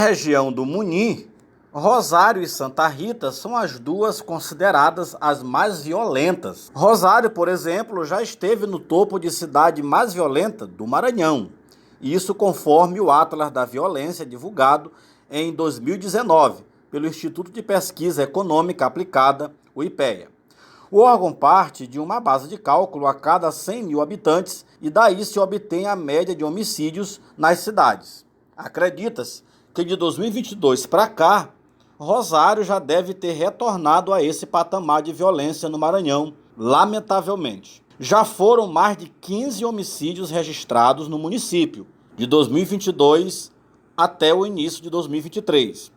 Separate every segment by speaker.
Speaker 1: Região do Muni, Rosário e Santa Rita são as duas consideradas as mais violentas. Rosário, por exemplo, já esteve no topo de cidade mais violenta do Maranhão. Isso conforme o Atlas da Violência divulgado em 2019 pelo Instituto de Pesquisa Econômica Aplicada, o IPEA. O órgão parte de uma base de cálculo a cada 100 mil habitantes e daí se obtém a média de homicídios nas cidades. Acredita-se que de 2022 para cá, Rosário já deve ter retornado a esse patamar de violência no Maranhão, lamentavelmente. Já foram mais de 15 homicídios registrados no município, de 2022 até o início de 2023,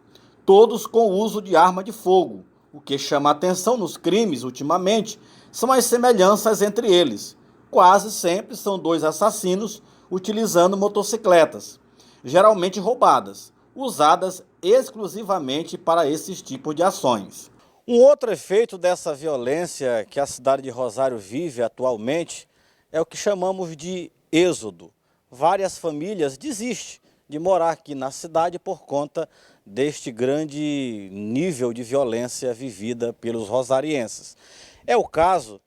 Speaker 1: todos com o uso de arma de fogo. O que chama a atenção nos crimes, ultimamente, são as semelhanças entre eles. Quase sempre são dois assassinos utilizando motocicletas, geralmente roubadas, usadas exclusivamente para esses tipos de ações. Um outro efeito dessa violência que a cidade de Rosário vive atualmente é o que chamamos de êxodo. Várias famílias desistem de morar aqui na cidade por conta deste grande nível de violência vivida pelos rosarienses. É o caso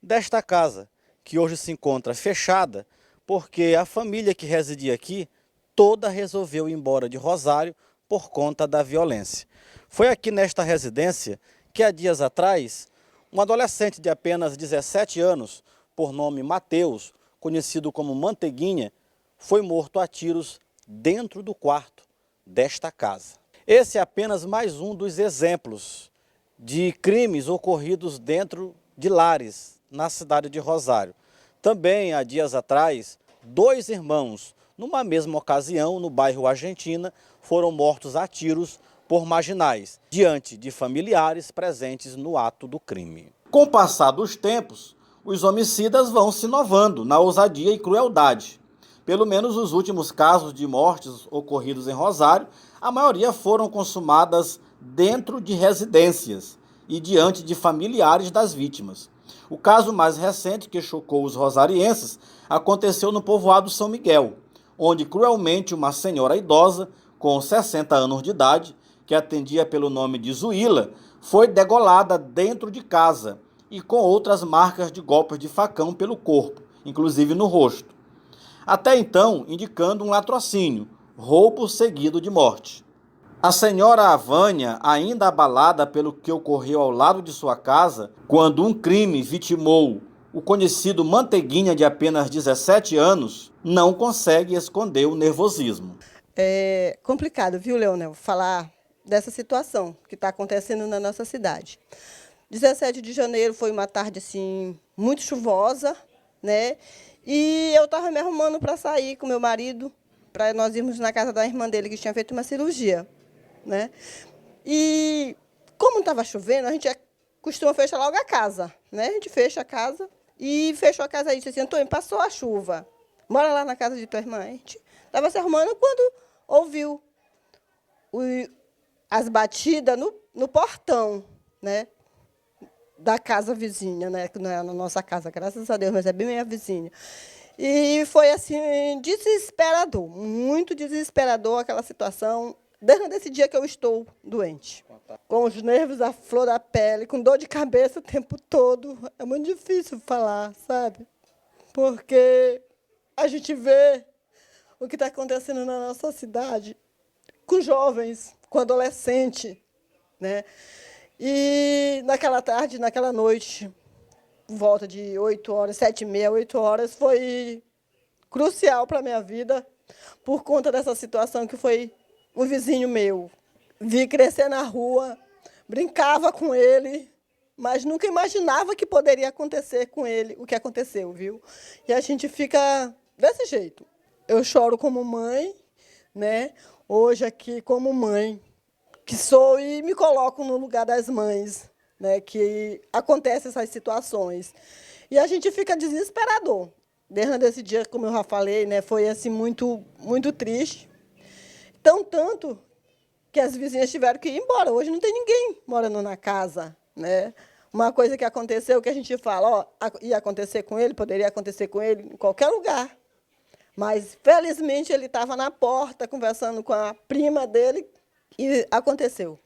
Speaker 1: desta casa, que hoje se encontra fechada porque a família que residia aqui toda resolveu ir embora de Rosário por conta da violência. Foi aqui nesta residência que há dias atrás, um adolescente de apenas 17 anos, por nome Mateus, conhecido como Manteiguinha, foi morto a tiros dentro do quarto desta casa. Esse é apenas mais um dos exemplos de crimes ocorridos dentro de lares na cidade de Rosário. Também, há dias atrás, dois irmãos, numa mesma ocasião, no bairro Argentina, foram mortos a tiros por marginais, diante de familiares presentes no ato do crime. Com o passar dos tempos, os homicidas vão se inovando na ousadia e crueldade. Pelo menos os últimos casos de mortes ocorridos em Rosário, a maioria foram consumadas dentro de residências e diante de familiares das vítimas. O caso mais recente que chocou os rosarienses aconteceu no povoado São Miguel, onde cruelmente uma senhora idosa, com 60 anos de idade, que atendia pelo nome de Zuíla, foi degolada dentro de casa e com outras marcas de golpes de facão pelo corpo, inclusive no rosto. Até então, indicando um latrocínio, roubo seguido de morte. A senhora Vânia, ainda abalada pelo que ocorreu ao lado de sua casa, quando um crime vitimou o conhecido Manteiguinha de apenas 17 anos, não consegue esconder o nervosismo.
Speaker 2: É complicado, viu, Leonel, falar dessa situação que está acontecendo na nossa cidade. 17 de janeiro foi uma tarde assim muito chuvosa, né? E eu estava me arrumando para sair com meu marido, para nós irmos na casa da irmã dele que tinha feito uma cirurgia, né? E como estava chovendo, a gente costuma fechar logo a casa, né? A gente fecha a casa e fechou a casa aí, disse assim: Antônio, passou a chuva, mora lá na casa de tua irmã. A gente estava se arrumando quando ouviu as batidas no portão, né, da casa vizinha, né, que não é a nossa casa, graças a Deus, mas é bem minha vizinha. E foi assim, desesperador, muito desesperador aquela situação, desde esse dia que eu estou doente, com os nervos à flor da pele, com dor de cabeça o tempo todo. É muito difícil falar, sabe? Porque a gente vê o que está acontecendo na nossa cidade, com jovens, com adolescentes, né? E naquela tarde, naquela noite, por volta de 8 horas, 7h30, 8 horas, foi crucial para a minha vida, por conta dessa situação que foi um vizinho meu. Vi crescer na rua, brincava com ele, mas nunca imaginava que poderia acontecer com ele o que aconteceu, viu? E a gente fica desse jeito. Eu choro como mãe, né? Hoje aqui como mãe, que sou, e me coloco no lugar das mães, né? Que acontecem essas situações. E a gente fica desesperador. Desde esse dia, como eu já falei, né? Foi assim muito, muito triste. Tanto que as vizinhas tiveram que ir embora. Hoje não tem ninguém morando na casa, né? Uma coisa que aconteceu, que a gente fala, ó, ia acontecer com ele, poderia acontecer com ele em qualquer lugar. Mas, felizmente, ele estava na porta conversando com a prima dele e aconteceu.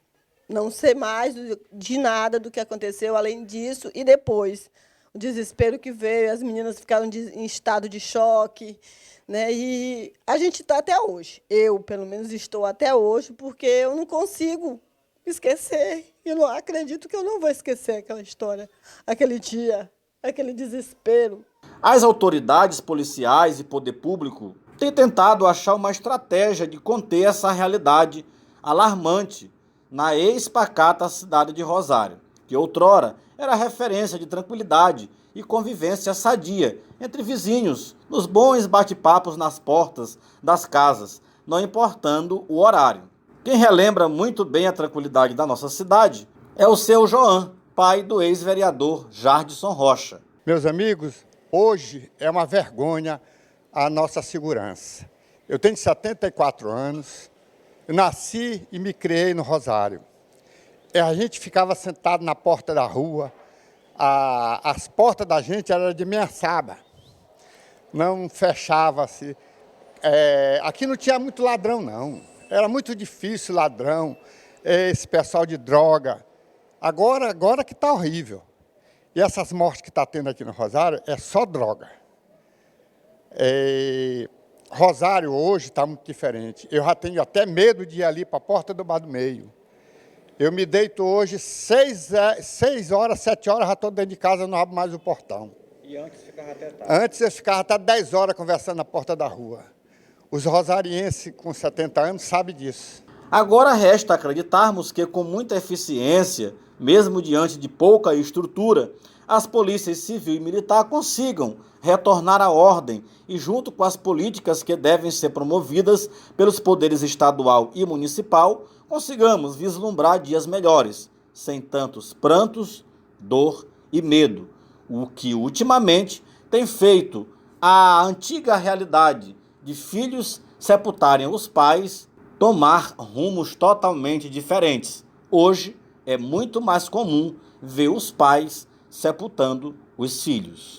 Speaker 2: Não sei mais de nada do que aconteceu além disso. E depois, o desespero que veio, as meninas ficaram em estado de choque, né? E a gente está até hoje. Eu, pelo menos, estou até hoje, porque eu não consigo esquecer. Eu não acredito que eu não vou esquecer aquela história, aquele dia, aquele desespero.
Speaker 1: As autoridades policiais e poder público têm tentado achar uma estratégia de conter essa realidade alarmante na ex-pacata cidade de Rosário, que outrora era referência de tranquilidade e convivência sadia entre vizinhos, nos bons bate-papos nas portas das casas, não importando o horário. Quem relembra muito bem a tranquilidade da nossa cidade é o seu João, pai do ex-vereador Jardson Rocha.
Speaker 3: Meus amigos, hoje é uma vergonha a nossa segurança. Eu tenho 74 anos, eu nasci e me criei no Rosário. A gente ficava sentado na porta da rua, as portas da gente eram de meia-saba, não fechava-se. Aqui não tinha muito ladrão, não. Era muito difícil ladrão, esse pessoal de droga. Agora que está horrível. E essas mortes que está tendo aqui no Rosário é só droga. Rosário hoje está muito diferente. Eu já tenho até medo de ir ali para a porta do Bar do Meio. Eu me deito hoje 6 horas, 7 horas, já estou dentro de casa, não abro mais o portão.
Speaker 1: E antes ficava até tarde?
Speaker 3: Antes eu ficava até 10 horas conversando na porta da rua. Os rosarienses com 70 anos sabem disso.
Speaker 1: Agora resta acreditarmos que, com muita eficiência, mesmo diante de pouca estrutura, as polícias civil e militar consigam retornar à ordem e, junto com as políticas que devem ser promovidas pelos poderes estadual e municipal, consigamos vislumbrar dias melhores, sem tantos prantos, dor e medo, o que ultimamente tem feito a antiga realidade de filhos sepultarem os pais tomar rumos totalmente diferentes. Hoje é muito mais comum ver os pais sepultando os filhos.